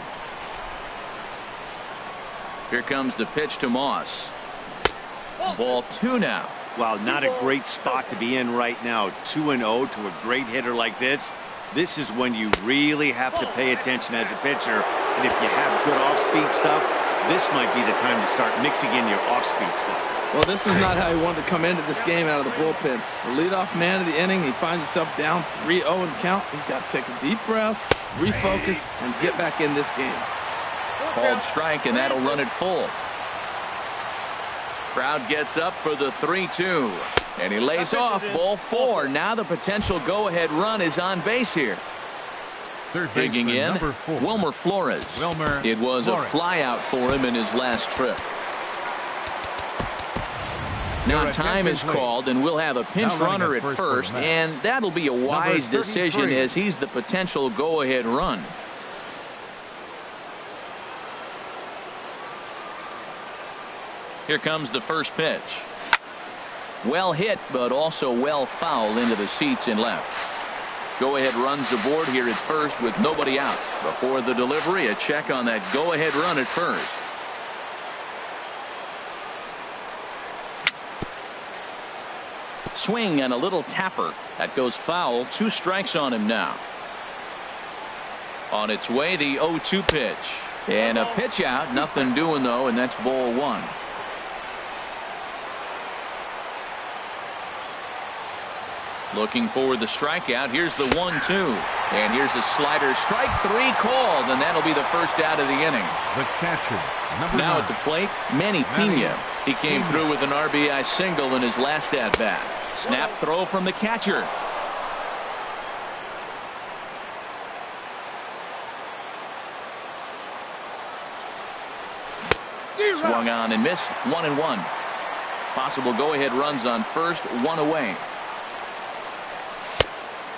Here comes the pitch to Moss. Ball 2 now. Well, not a great spot to be in right now. 2-0 to a great hitter like this. This is when you really have to pay attention as a pitcher. And if you have good off-speed stuff, this might be the time to start mixing in your off-speed stuff. Well, this is not how he wanted to come into this game out of the bullpen. The leadoff man of the inning, he finds himself down 3-0 in the count. He's got to take a deep breath, refocus, and get back in this game. Called strike, and that'll run it full. Crowd gets up for the 3-2. And he lays off. Ball 4. Now the potential go-ahead run is on base here. Digging in, Wilmer Flores. It was a flyout for him in his last trip. Now time is called, and we'll have a pinch runner at first, and that'll be a wise decision as he's the potential go-ahead run. Here comes the first pitch. Well hit, but also well fouled into the seats in left. Go-ahead runs aboard here at first with nobody out. Before the delivery, a check on that go-ahead run at first. Swing and a little tapper. That goes foul. 2 strikes on him now. On its way, the 0-2 pitch. And a pitch out. Nothing doing, though, and that's ball 1. Looking for the strikeout. Here's the 1-2. And here's a slider. Strike 3 called, and that'll be the first out of the inning. The catcher. Now at the plate, Manny Pena. He came through with an RBI single in his last at-bat. Snap throw from the catcher. Swung on and missed. 1-1. Possible go-ahead runs on first. 1 away.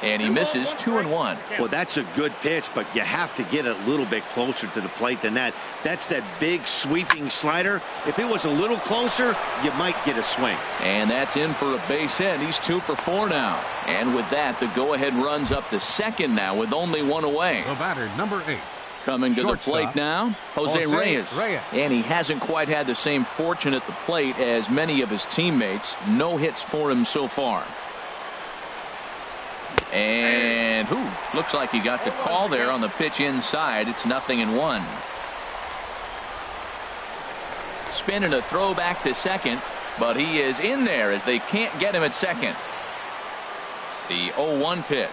And he misses. 2-1. Well, that's a good pitch, but you have to get a little bit closer to the plate than that. That's that big sweeping slider. If it was a little closer, you might get a swing. And that's in for a base hit. He's 2 for 4 now. And with that, the go-ahead runs up to second now with only 1 away. The batter, number 8. Coming to the plate now, Jose Reyes. And he hasn't quite had the same fortune at the plate as many of his teammates. No hits for him so far. And looks like he got the call there on the pitch inside. It's 0-1. Spin and a throw back to second, but he is in there as they can't get him at second. The 0-1 pitch.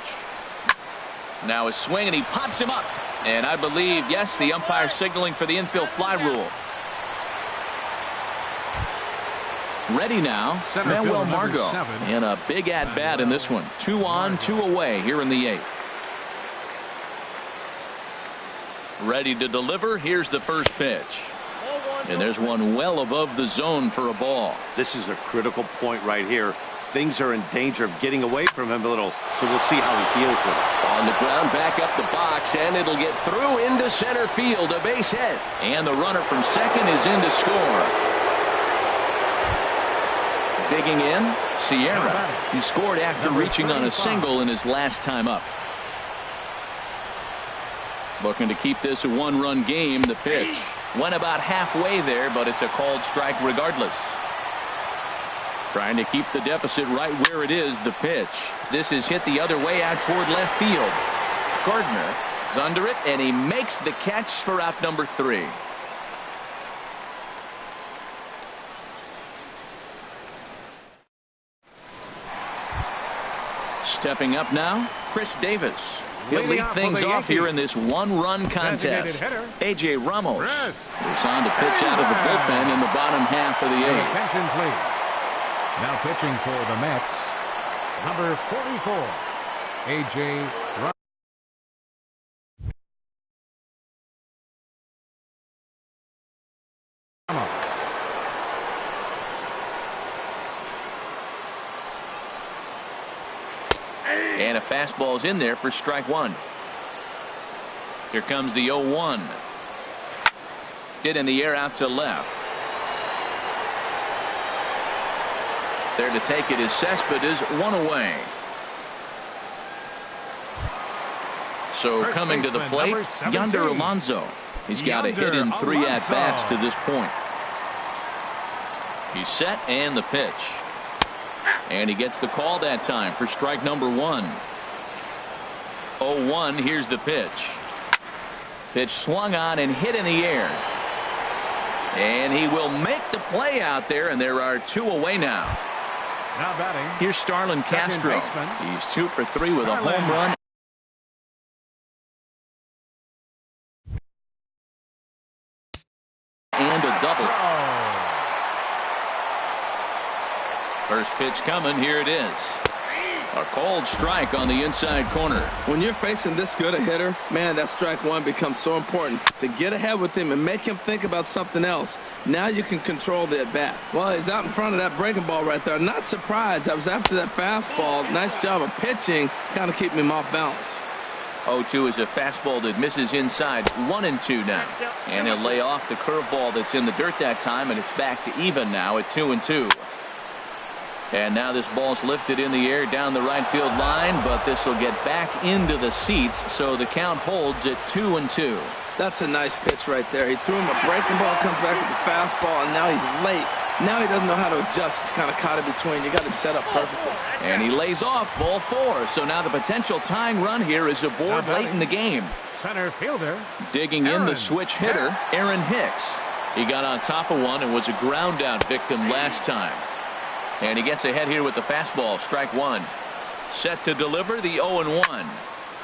Now a swing, and he pops him up. And I believe, yes, the umpire signaling for the infield fly rule. Ready now, Manuel Margot in a big at-bat in this one. 2 on, 2 away here in the 8th. Ready to deliver. Here's the first pitch. And there's one well above the zone for a ball. This is a critical point right here. Things are in danger of getting away from him a little, so we'll see how he deals with it. On the ground, back up the box, and it'll get through into center field. A base hit. And the runner from second is in to score. Digging in, Sierra. He scored after reaching on a single in his last time up. Looking to keep this a one-run game. The pitch went about halfway there, but it's a called strike regardless. Trying to keep the deficit right where it is. The pitch. This is hit the other way out toward left field. Gardner is under it, and he makes the catch for out number 3. Stepping up now, Chris Davis. He'll lead things off here in this one-run contest. A.J. Ramos is on to pitch out of the bullpen in the bottom half of the 8th. Now pitching for the Mets, number 44, A.J. Ramos. And a fastball's in there for strike 1. Here comes the 0-1. Hit in the air out to left. There to take it is Cespedes, 1 away. So coming to the plate, Yonder Alonso. He's got a hit in 3 at-bats to this point. He's set, and the pitch. And he gets the call that time for strike number 1. 0-1. Here's the pitch. Pitch swung on and hit in the air. And he will make the play out there, and there are 2 away now. Now batting. Here's Starlin Castro. He's 2 for 3 with a home run. And a double. First pitch coming. Here it is. A cold strike on the inside corner. When you're facing this good a hitter, man, that strike 1 becomes so important to get ahead with him and make him think about something else. Now you can control the at-bat. Well, he's out in front of that breaking ball right there. Not surprised. I was after that fastball. Nice job of pitching, kind of keeping him off balance. 0-2 is a fastball that misses inside. 1-2 now. And he'll lay off the curveball that's in the dirt that time, and it's back to even now at 2-2. And now this ball's lifted in the air down the right field line, but this will get back into the seats, so the count holds at 2-2. That's a nice pitch right there. He threw him a breaking ball, comes back with the fastball, and now he's late. Now he doesn't know how to adjust. He's kind of caught in between. You got him set up perfectly. And he lays off ball 4. So now the potential tying run here is aboard late in the game. Center fielder. Digging in the switch hitter, Aaron Hicks. He got on top of one and was a ground out victim last time. And he gets ahead here with the fastball. Strike 1. Set to deliver the 0-1.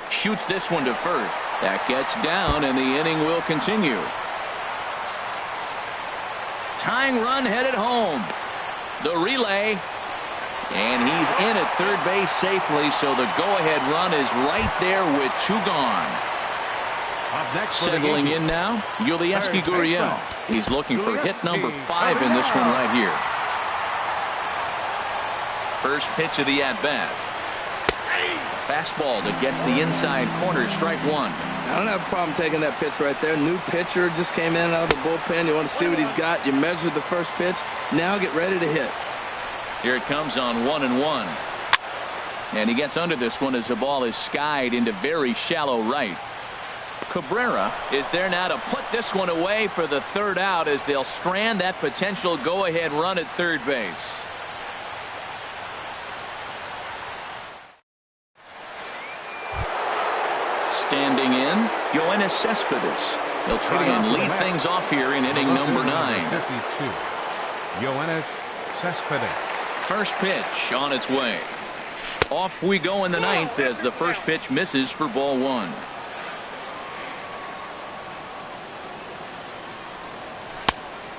Shoots this one to first. That gets down, and the inning will continue. Tying run headed home. The relay. And he's in at third base safely, so the go-ahead run is right there with 2 gone. Up next settling in now, Yulieski Gurriel. He's looking for hit number 5 in this one right here. First pitch of the at-bat. Fastball that gets the inside corner. Strike 1. I don't have a problem taking that pitch right there. New pitcher just came in out of the bullpen. You want to see what he's got. You measure the first pitch. Now get ready to hit. Here it comes on 1-1. And he gets under this one as the ball is skied into very shallow right. Cabrera is there now to put this one away for the 3rd out as they'll strand that potential go-ahead run at third base. Standing in, Yoenis Cespedes. He'll try and lead things off here in inning number 9. 52. Yoenis Cespedes. First pitch on its way. Off we go in the 9th as the first pitch misses for ball 1.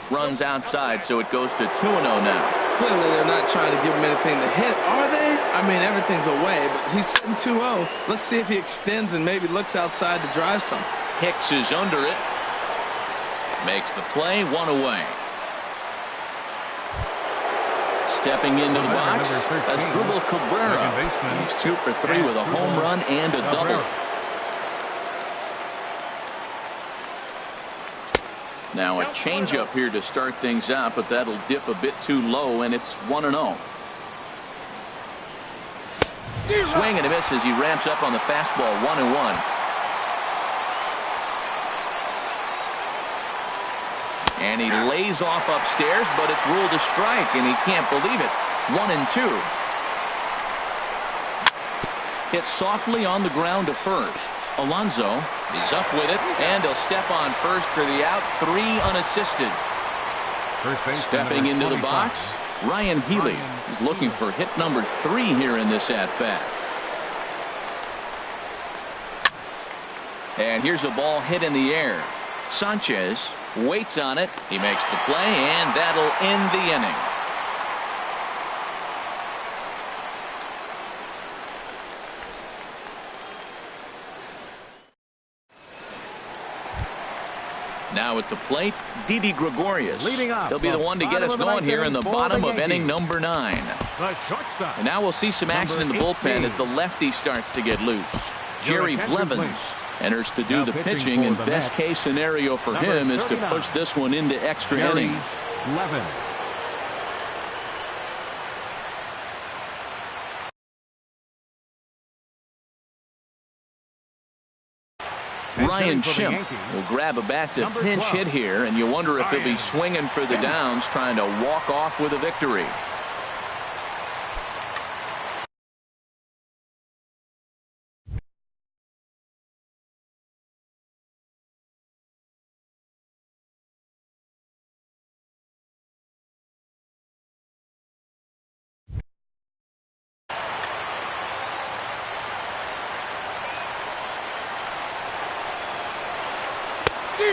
Runs outside, so it goes to 2-0 now. Clearly they're not trying to give him anything to hit, are they? I mean, everything's away, but he's sitting 2-0. Let's see if he extends and maybe looks outside to drive some. Hicks is under it. Makes the play, 1 away. Stepping into the box, that's Dribble Cabrera. He's 2 for 3 with a home run and a double. Now a changeup here to start things out, but that'll dip a bit too low, and it's 1-0. Swing and a miss as he ramps up on the fastball, 1-1. And he lays off upstairs, but it's ruled a strike, and he can't believe it. 1-2. Hit softly on the ground to first. Alonso is up with it, and he'll step on first for the out. 3 unassisted. Stepping into the box, Ryan Healy is looking for hit number 3 here in this at-bat. And here's a ball hit in the air. Sanchez waits on it. He makes the play, and that'll end the inning. Now at the plate, Didi Gregorius. He'll be the one to get us going here in the bottom of inning number 9. And now we'll see some action in the bullpen as the lefty starts to get loose. Jerry Blevins enters to do the pitching, and best case scenario for him is to push this one into extra innings. Ryan Schimpf will grab a bat to pinch hit here, and you wonder if he'll be swinging for the downs, trying to walk off with a victory.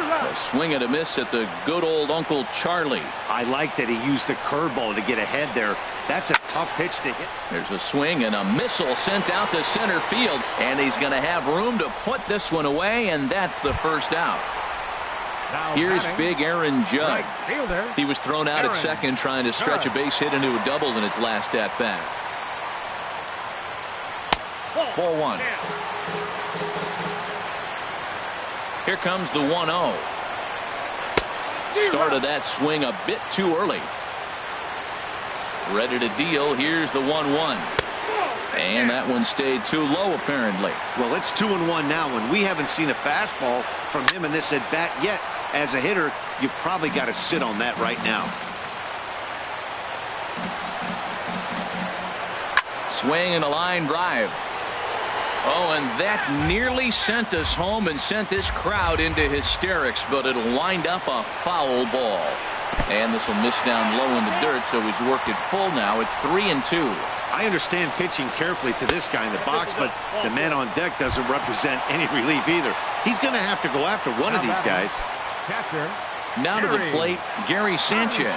A swing and a miss at the good old Uncle Charlie. I like that he used the curveball to get ahead there. That's a tough pitch to hit. There's a swing and a missile sent out to center field, and he's going to have room to put this one away, and that's the first out. Here's big Aaron Judge. He was thrown out at second trying to stretch a base hit into a double in his last at bat. 4-1. Here comes the 1-0. Started that swing a bit too early. Ready to deal. Here's the 1-1. And that one stayed too low, apparently. Well, it's 2-1 now, and we haven't seen a fastball from him in this at-bat yet. As a hitter, you've probably got to sit on that right now. Swing and a line drive. Oh, and that nearly sent us home and sent this crowd into hysterics, but it'll wind up a foul ball. And this will miss down low in the dirt, so he's worked it full now at 3-2. I understand pitching carefully to this guy in the box, but the man on deck doesn't represent any relief either. He's going to have to go after one of these guys. Now to the plate, Gary Sanchez.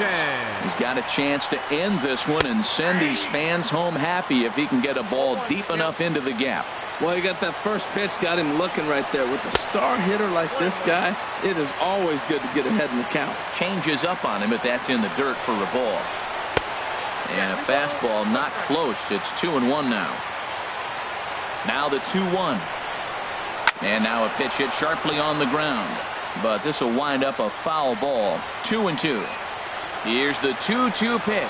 He's got a chance to end this one and send these fans home happy if he can get a ball deep enough into the gap. Well, you got that first pitch, got him looking right there. With a star hitter like this guy, it is always good to get ahead in the count. Changes up on him if that's in the dirt for a ball. And a fastball not close. It's 2-1 now. Now the 2-1. And now a pitch hit sharply on the ground. But this will wind up a foul ball. 2-2. Here's the 2-2 pitch.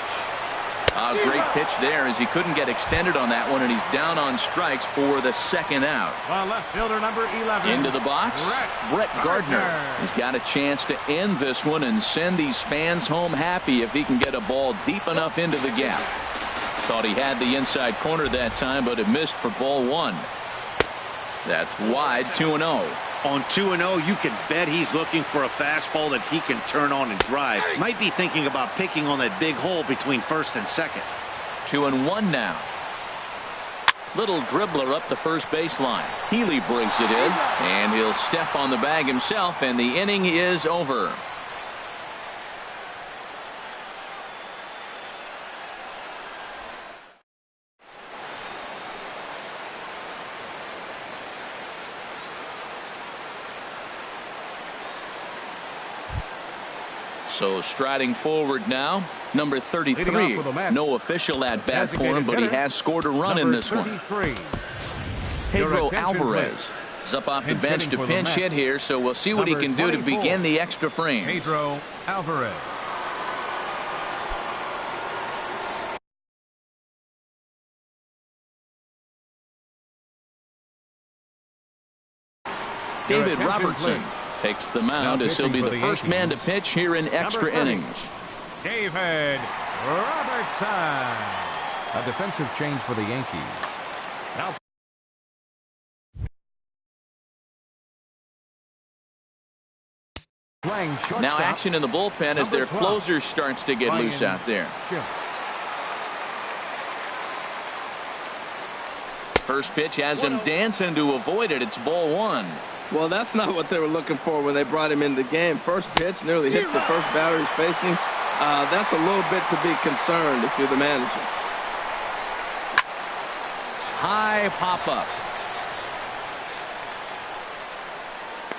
A great pitch there as he couldn't get extended on that one, and he's down on strikes for the second out. Left fielder number 11. Into the box, Brett Gardner. He's got a chance to end this one and send these fans home happy if he can get a ball deep enough into the gap. Thought he had the inside corner that time, but it missed for ball 1. That's wide. 2-0. On 2-0, you can bet he's looking for a fastball that he can turn on and drive. Might be thinking about picking on that big hole between first and second. 2-1 now. Little dribbler up the first baseline. Healy brings it in, and he'll step on the bag himself, and the inning is over. So striding forward now, number 33. No official at bat for him, but he has scored a run in this one. Pedro Alvarez is up off the bench to pinch hit here, so we'll see what he can do to begin the extra frames. Pedro Alvarez. David Robertson takes the mound as he'll be the first man to pitch here in extra innings. David Robertson. A defensive change for the Yankees. Now action in the bullpen as their closer starts to get loose out there. First pitch has him dancing to avoid it. It's ball one. Well, that's not what they were looking for when they brought him into the game. First pitch nearly hits the first batter he's facing. That's a little bit to be concerned if you're the manager. High pop-up.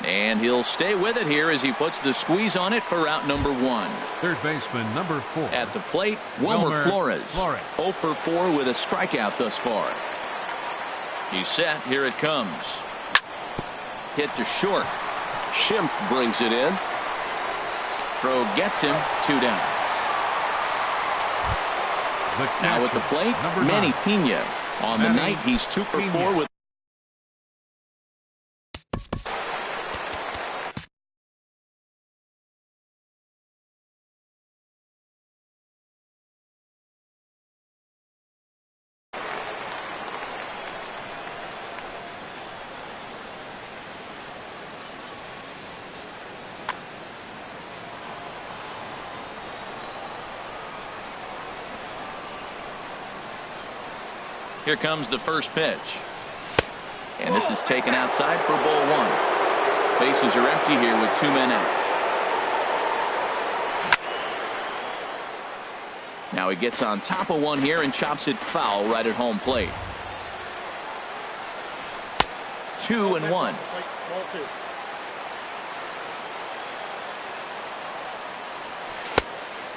And he'll stay with it here as he puts the squeeze on it for out number one. Third baseman number 4. At the plate, Wilmer Flores. 0 for 4 with a strikeout thus far. He's set. Here it comes. Hit to short. Schimpf brings it in. Throw gets him. 2 down. Now at the plate, Manny Pena. On the night, he's 2 for 4 with. Here comes the first pitch. And this is taken outside for ball one. Bases are empty here with 2 men out. Now he gets on top of one here and chops it foul right at home plate. 2-1.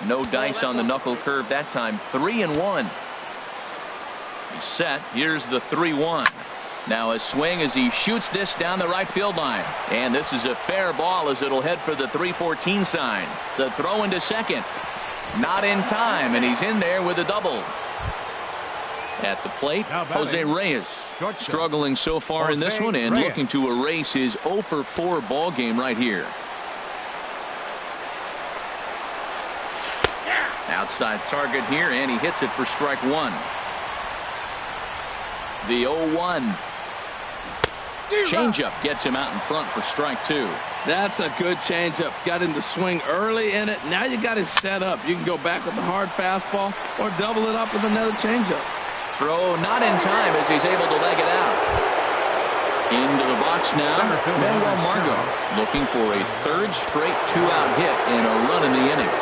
No dice on the knuckle curve that time. 3-1. He's set. Here's the 3-1. Now a swing as he shoots this down the right field line. And this is a fair ball as it'll head for the 3-14 sign. The throw into second. Not in time, and he's in there with a double. At the plate, Jose Reyes. Struggling so far in this one and looking to erase his 0 for 4 ball game right here. Outside target here, and he hits it for strike one. The 0-1. Changeup gets him out in front for strike two. That's a good changeup. Got him to swing early in it. Now you got him set up. You can go back with the hard fastball or double it up with another changeup. Throw not in time as he's able to leg it out. Into the box now, Manuel Margot looking for a third straight 2-out hit and a run in the inning.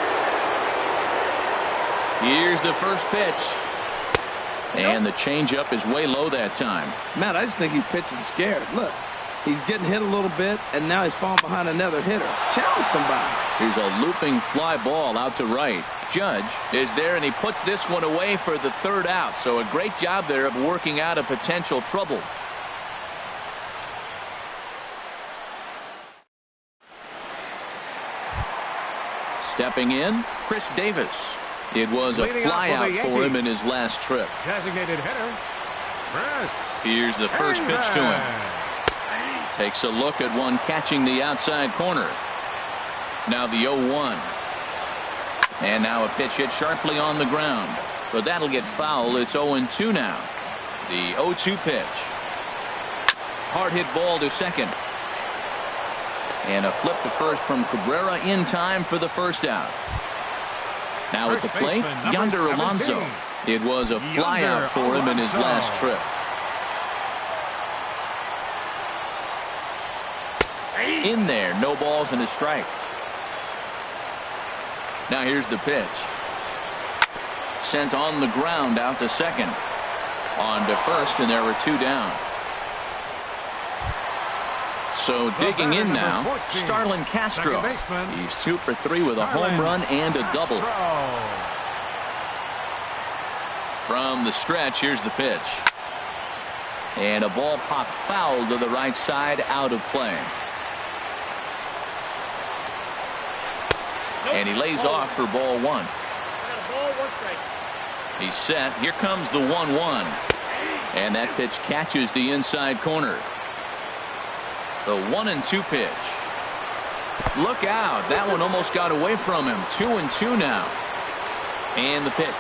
Here's the first pitch. And the changeup is way low that time. Matt, I just think he's pitching scared. Look, he's getting hit a little bit, and now he's falling behind another hitter. Challenge somebody. Here's a looping fly ball out to right. Judge is there, and he puts this one away for the 3rd out. So a great job there of working out a potential trouble. Stepping in, Chris Davis. It was a flyout for him in his last trip. Designated hitter. Here's the first pitch to him. Takes a look at one catching the outside corner. Now the 0-1. And now a pitch hit sharply on the ground. But that'll get foul. It's 0-2 now. The 0-2 pitch. Hard hit ball to second. And a flip to first from Cabrera in time for the first out. Now at the plate, Yonder Alonso. It was a flyout for him in his last trip. In there, no balls and a strike. Now here's the pitch. Sent on the ground out to second. On to first, and there were 2 down. So digging in now, 14, Starlin Castro. second baseman, He's 2 for 3 with a home Starlin run and a double. Castro. From the stretch, here's the pitch. And a ball popped foul to the right side, out of play. And he lays off for ball 1. He's set. Here comes the 1-1. And that pitch catches the inside corner. The 1-2 pitch. Look out. That one almost got away from him. 2-2 now. And the pitch.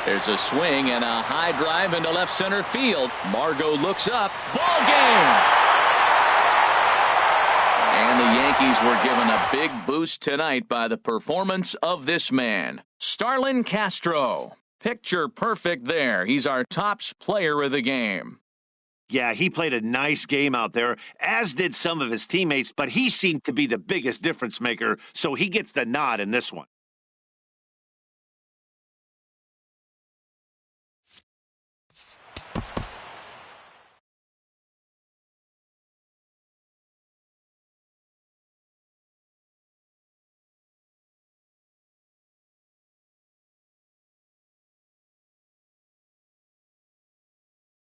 There's a swing and a high drive into left center field. Margot looks up. Ball game. And the Yankees were given a big boost tonight by the performance of this man, Starlin Castro. Picture perfect there. He's our tops player of the game. Yeah, he played a nice game out there, as did some of his teammates, but he seemed to be the biggest difference maker, so he gets the nod in this one.